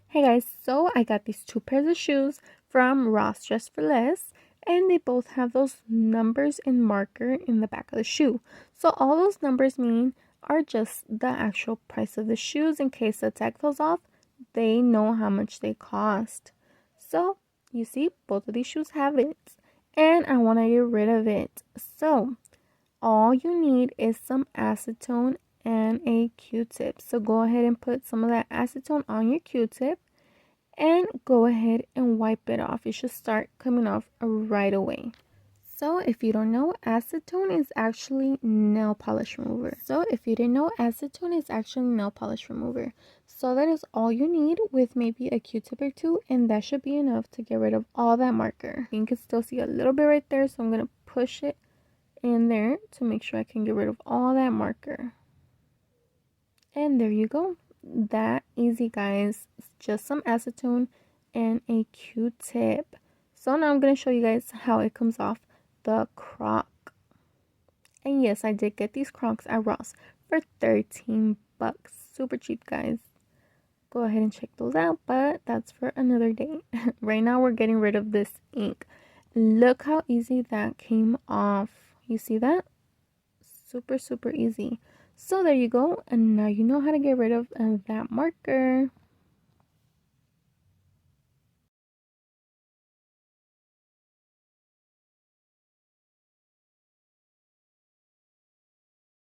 Hey guys, so I got these two pairs of shoes from Ross Dress for Less, and they both have those numbers in marker in the back of the shoe. So all those numbers mean are just the actual price of the shoes. In case the tag falls off, they know how much they cost. So you see, both of these shoes have it, and I want to get rid of it. So all you need is some acetone and a Q-tip. So go ahead and put some of that acetone on your Q-tip and go ahead and wipe it off. It should start coming off right away. So if you don't know, acetone is actually nail polish remover. So that is all you need with maybe a Q-tip or two, and that should be enough to get rid of all that marker. You can still see a little bit right there, so I'm going to push it in there to make sure I can get rid of all that marker. And there you go. That easy, guys. It's just some acetone and a Q-tip. So now I'm going to show you guys how it comes off the croc. And yes, I did get these crocs at Ross for 13 bucks. Super cheap, guys. Go ahead and check those out, but that's for another day. Right now we're getting rid of this ink. Look how easy that came off. You see that? Super easy. So there you go, and now you know how to get rid of that marker.